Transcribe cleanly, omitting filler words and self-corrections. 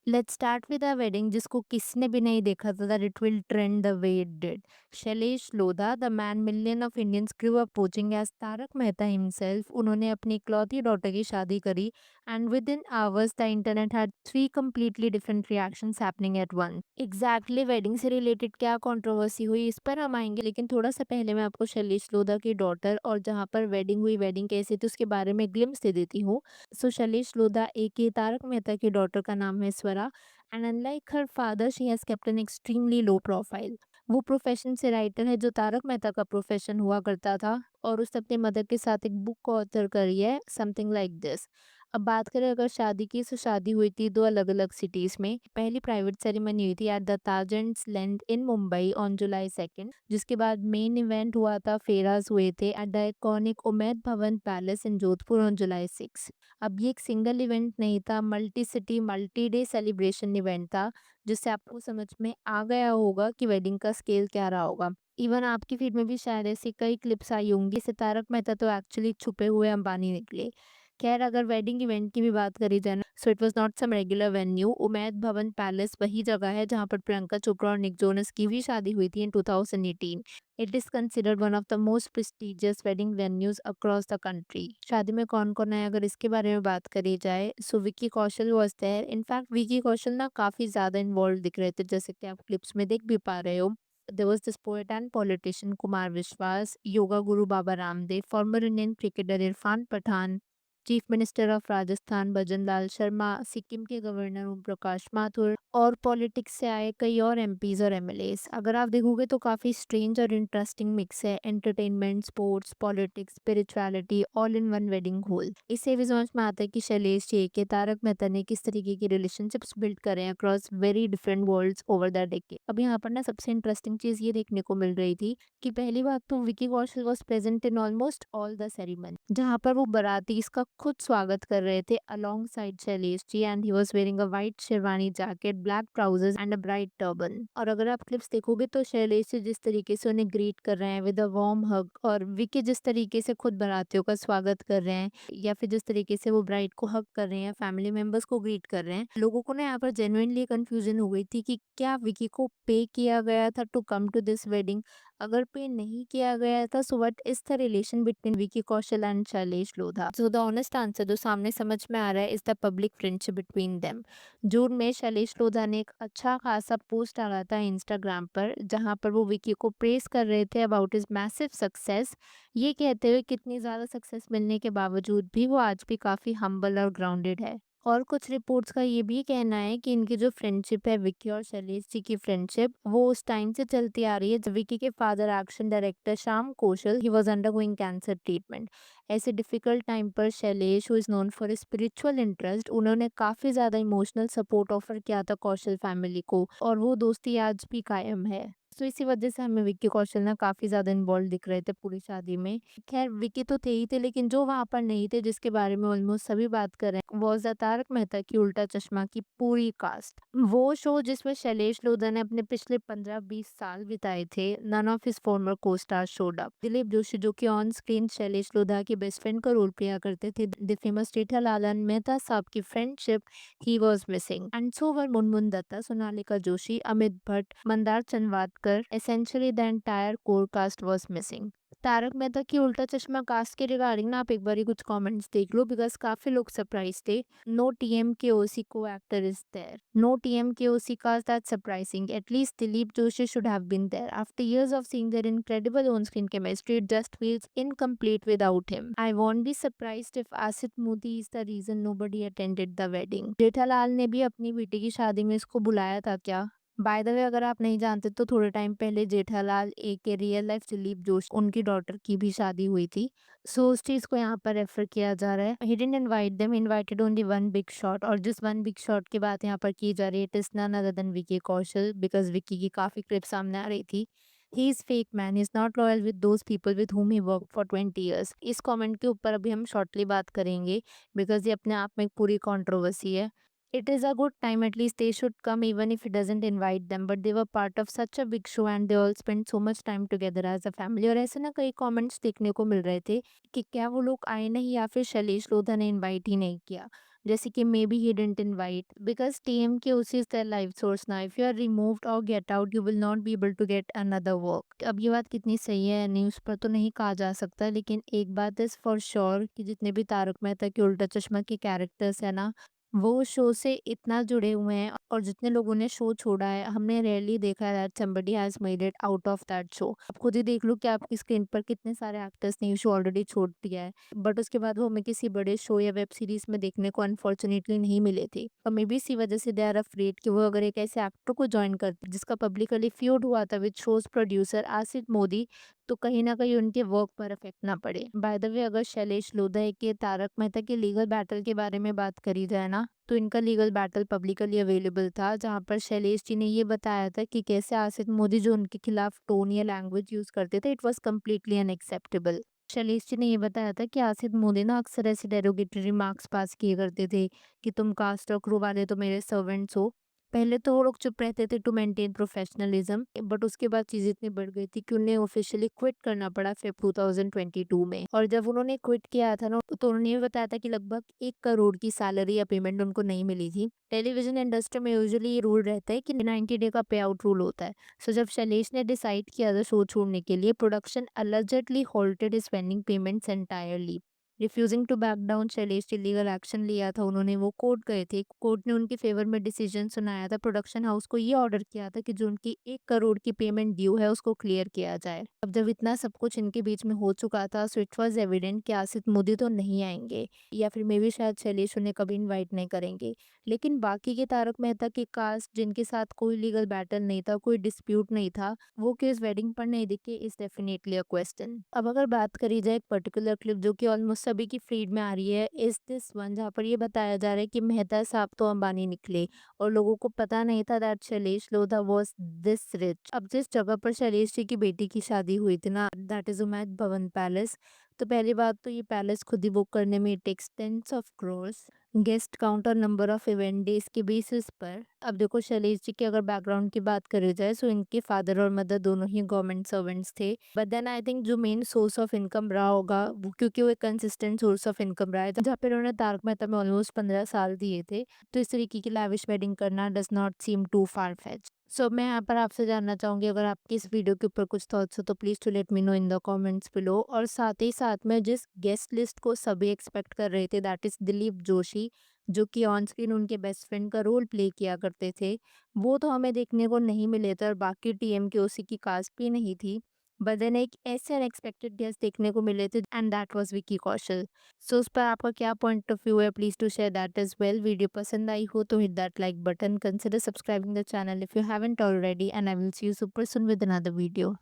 Let's start with a wedding जिसको किसने भी नहीं देखा था that it will trend the way it did. Shailesh Lodha, the man million of Indians grew up watching as Tarak Mehta himself, उन्होंने अपनी इकलौती डॉटर की शादी करी and within hours the internet had three completely different reactions happening at once. Exactly wedding से related क्या controversy हुई इस पर हम आएंगे, लेकिन थोड़ा सा पहले मैं आपको शैलेश लोधा की डॉटर और जहाँ पर वेडिंग हुई, वेडिंग कैसे थी, उसके बारे में ग्लिम्स दे देती हूँ। सो शैलेश लोधा एक तारक मेहता की डॉटर का नाम है Swara, and unlike her father she has kept an extremely low profile. वो प्रोफेशन से राइटर है जो तारक मेहता का प्रोफेशन हुआ करता था, और उसने अपनी मदर के साथ एक बुक ऑथर करी है, समथिंग लाइक दिस। अब बात करें अगर शादी की, तो शादी हुई थी दो अलग अलग सिटीज में। पहली प्राइवेट सेरेमनी हुई थी at the Taj Ends land in Mumbai on July 2, जिसके बाद मेन इवेंट हुआ था, फेराज हुए थे at the iconic Umaid Bhawan palace in Jodhpur on July 6। अब ये एक सिंगल इवेंट नहीं था, multi city multi day celebration event था, जिससे आपको समझ में आ गया होगा कि वेडिंग का स्केल क्या रहा होगा। इवन आपकी फीड में भी शायद ऐसी कई क्लिप्स आई होंगी। इससे तारक मेहता तो एक्चुअली छुपे हुए अंबानी निकले। खैर, अगर वेडिंग इवेंट की भी बात करी जाए ना, so it was not some regular venue. Umaid Bhawan palace वही जगह है जहां पर प्रियंका चोपड़ा और निक जोनस की भी शादी हुई थी इन 2018। It is considered one of the most prestigious wedding venues across the country. शादी में कौन कौन है अगर इसके बारे में बात करी जाए, सो Vicky Kaushal was there. In fact Vicky Kaushal ना काफी ज्यादा इन्वॉल्व दिख रहे थे, जैसे कि आप क्लिप्स में देख भी पा रहे हो। There was this poet and politician Kumar Vishwas, yoga guru Baba Ramdev, former Indian cricketer Irfan Pathan, chief minister of Rajasthan Bhajan Lal Sharma, Sikkim के गवर्नर ओम प्रकाश माथुर, और पॉलिटिक्स से आए कई और एमपीज और एमएलएस। अगर आप देखोगे तो काफी स्ट्रेंज और इंटरेस्टिंग मिक्स है, entertainment, sports, politics, spirituality, all in one wedding hall. इससे भी समझ में आता है कि शैलेश जी के तारक मेहता ने किस तरीके की रिलेशनशिप्स बिल्ड करे हैं across very different worlds over the decade. अब यहाँ पर ना सबसे इंटरेस्टिंग चीज ये देखने को मिल रही थी कि पहली बात तो Vicky Kaushal was present in almost all the ceremony, जहाँ पर वो बाराती इसका खुद स्वागत कर रहे थे alongside Shailesh ji, and he was wearing a white sherwani jacket, black trousers and a bright turban. और अगर आप क्लिप्स देखोगे तो शैलेश जी जिस तरीके से उन्हें ग्रीट कर रहे हैं विद अ वार्म हग, और विकी जिस तरीके से खुद बारातियों का स्वागत कर रहे हैं, या फिर जिस तरीके से वो ब्राइड को हग कर रहे हैं, फैमिली मेंबर्स को ग्रीट कर रहे हैं, लोगों को ना यहाँ पर जेन्युइनली कंफ्यूजन हो गई थी कि क्या विकी को पे किया गया था to come to this wedding. अगर पे नहीं किया गया था, so what is the relation between Vicky Kaushal and Shailesh Lodha. So the honest answer जो सामने समझ में आ रहा है is the public friendship between them. जून में शैलेश लोधा ने एक अच्छा खासा पोस्ट डाला था इंस्टाग्राम पर, जहां पर वो विकी को प्रेस कर रहे थे अबाउट हिज मैसिव सक्सेस, ये कहते हुए कितनी ज्यादा सक्सेस मिलने के बावजूद भी वो आज भी काफी हम्बल और ग्राउंडेड है। और कुछ रिपोर्ट्स का ये भी कहना है कि इनकी जो फ्रेंडशिप है, विक्की और शैलेश जी की फ्रेंडशिप, वो उस टाइम से चलती आ रही है जब विक्की के father action director Shyam Kaushal he was undergoing cancer treatment. ऐसे डिफिकल्ट टाइम पर Shailesh, who is known for spiritual interest, उन्होंने काफी ज्यादा इमोशनल सपोर्ट ऑफर किया था कौशल फैमिली को, और वो दोस्ती आज भी कायम है। तो इसी वजह से हमें विक्की कौशल ना काफी ज्यादा इन्वॉल्व दिख रहे थे पूरी शादी में। खैर, विकी तो थे ही थे, लेकिन जो वहां पर नहीं थे, जिसके बारे में ऑलमोस्ट सभी बात कर रहे हैं, वो द तारक मेहता की उल्टा चश्मा की पूरी कास्ट। वो शो जिसमें शैलेश लोधा ने अपने पिछले 15-20 साल बिताए थे, none of his former co star showed up. Dilip Joshi जो कि ऑन स्क्रीन शैलेश लोधा के बेस्ट फ्रेंड का रोल प्ले करते थे, the famous Jethalal and Mehta साहब की friendship, he was missing, and so were Munmun Dutta, Sonalika Joshi, Amit Bhatt, Mandar Chandwadkar, essentially the entire core cast was missing. Taarak Mehta की उल्टा चश्मा कास्ट के रिगार्डिंग ना आप एक बार कुछ कमेंट्स देख लो, बिकॉज काफी लोग सरप्राइज थे। नो टीएम के ओसी को actor is there, no T M K O C cast, that surprising, at least Dilip Joshi should have been there. After years of seeing their incredible on-screen chemistry, it just feels incomplete without him. I won't be surprised if Asit Modi is the reason nobody attended the wedding. Jethalal ने भी अपनी बेटी की शादी में इसको बुलाया था क्या? बाय द वे, अगर आप नहीं जानते तो थोड़े टाइम पहले जेठालाल ए के रियल लाइफ दिलीप जोशी, उनकी डॉटर की भी शादी हुई थी। सो उस चीज को यहाँ पर रेफर किया जा रहा है। ही didn't invite them, invited only one big shot, और जिस वन बिग शॉट की बात यहाँ पर की जा रही है, it is none other than Vicky Kaushal, because Vicky की काफी क्लिप सामने आ रही थी। He is fake man, is not loyal with those people with whom he worked for 20 years। इस कमेंट के ऊपर अभी हम शॉर्टली बात करेंगे, बिकॉज ये अपने आप में एक पूरी कंट्रोवर्सी है। It is a good time, at least they should come even if he doesn't invite them, but they were part of such a big show and they all spent so much time together as a family। और ऐसे ना कई comments देखने को मिल रहे थे कि क्या वो लोग आए नहीं, या फिर शैलेश लोधा ने इनवाइट ही नहीं किया। जैसे कि maybe he didn't invite because TMK उसी is their life source now. If you are removed और get out, you will not be able to get another work. अब ये बात कितनी सही है न्यूज़ पर तो नहीं कहा जा सकता, लेकिन एक बात इज़ फॉर श्योर कि जितने भी तारक मेहता के उल्टा चश्मा के कैरेक्टर्स हैं ना, वो शो से इतना जुड़े हुए हैं, और जितने लोगों ने शो छोड़ा है, हमने रेयरली देखा है that somebody has made it out of that show. आप खुद ही देख लो कि आपकी स्क्रीन पर कितने सारे एक्टर्स ने ये शो ऑलरेडी छोड़ दिया है, बट उसके बाद वो हमें किसी बड़े शो या वेब सीरीज में देखने को अनफॉर्चुनेटली नहीं मिले थे। और मे बी इसी वजह से दे आर अफ्रेड कि वो अगर एक ऐसे एक्टर को जॉइन करते जिसका पब्लिकली फ्यूड हुआ था with shows producer Asif Modi, तो कहीं न कहीं उनके वर्क पर इफ़ेक्ट ना पड़े। बाय द वे, अगर शैलेश लोधा के तारक मेहता के लीगल बैटल के बारे में बात करी जाए ना, तो इनका लीगल बैटल पब्लिकली अवेलेबल था, जहाँ पर शैलेश जी ने ये बताया था कि कैसे आसिफ मोदी जो उनके खिलाफ टोन या लैंग्वेज यूज़ करते थे, it was completely unacceptable. Shailesh ji ने ये बताया था कि आसिफ मोदी ना अक्सर ऐसे डेरोगेटरी रिमार्क्स पास किए करते थे कि तुम कास्ट और क्रू वाले तो मेरे सर्वेंट्स हो। पहले तो वो लोग चुप रहते थे टू मेंटेन प्रोफेशनलिज्म, बट उसके बाद चीज़ें इतनी बढ़ गई थी कि उन्हें ऑफिशियली क्विट करना पड़ा फ़ेब 2022 में। और जब उन्होंने क्विट किया था ना, तो उन्होंने ये बताया था कि लगभग 1 करोड़ की सैलरी या पेमेंट उनको नहीं मिली थी। टेलीविज़न इंडस्ट्री में यूजुअली ये रूल रहता है कि 90 डे का पे आउट रूल होता है। सो जब शैलेश ने डिसाइड किया था शो छोड़ने के लिए, production allegedly halted his pending payments entirely। Refusing to back down, Shailesh ने लीगल एक्शन लिया था उन्होंने, वो कोर्ट गए थे। कोर्ट ने उनके फेवर में डिसीजन सुनाया था। प्रोडक्शन हाउस को ये ऑर्डर किया था कि जो उनकी 1 करोड़ की पेमेंट ड्यू है उसको क्लियर किया जाए। अब जब इतना सब कुछ इनके बीच में हो चुका था, सो इट वाज़ एविडेंट कि आसिफ मोदी तो नहीं आएँगे, या फिर मे बी शायद शैलेश उन्हें कभी इनवाइट नहीं करेंगे। लेकिन बाकी के तारक मेहता के कास्ट जिनके साथ कोई लीगल बैटल नहीं था, कोई डिस्प्यूट नहीं था, वो केस वेडिंग पर नहीं दिखे इज़ डेफिनेटली अ क्वेश्चन। अब अगर बात करी जाए एक पर्टिकुलर क्लिप जो कि ऑलमोस्ट सभी की फीड में आ रही है, इज़ दिस वन, जहाँ पर ये बताया जा रहा है कि मेहता साहब तो अंबानी निकले और लोगों को पता नहीं था that Shailesh Lodha was this rich. अब जिस जगह पर शैलेश जी की बेटी की शादी हुई थी ना, that is Umaid Bhawan palace. तो पहली बात तो ये पैलेस खुद ही बुक करने में it takes tens of crores, guest count और नंबर ऑफ इवेंट डेज के बेसिस पर। अब देखो शैलेश जी के अगर बैकग्राउंड की बात करी जाए, सो इनके फादर और मदर दोनों ही गवर्नमेंट सर्वेंट्स थे, बट देन आई थिंक जो मेन सोर्स ऑफ इनकम रहा होगा वो, क्योंकि वो एक कंसिस्टेंट सोर्स ऑफ इनकम रहा है जहाँ पे उन्होंने तारक मेहता में ऑलमोस्ट 15 साल दिए थे, तो इस तरीके की लैविश वेडिंग करना does not seem to far fetch. So मैं यहाँ पर आपसे जानना चाहूंगी, अगर आपकी इस वीडियो के ऊपर कुछ थॉट्स हो तो please do let me know in the comments below. और साथ ही साथ में जिस गेस्ट लिस्ट को सभी एक्सपेक्ट कर रहे थे, दैट इज़ दिलीप जोशी, जो कि ऑन स्क्रीन उनके बेस्ट फ्रेंड का रोल प्ले किया करते थे, वो तो हमें देखने को नहीं मिले थे, और बाकी टीएम के ओसी की कास्ट भी नहीं थी। बट देन एक ऐसे अनएक्सपेक्टेड गेस्ट देखने को मिले थे, and that was Vicky Kaushal. So उस पर आपका क्या पॉइंट ऑफ व्यू है, please do share that as well. Video पसंद आई हो तो hit that like button, consider subscribing the channel if you haven't already, and I will see you super soon with another video.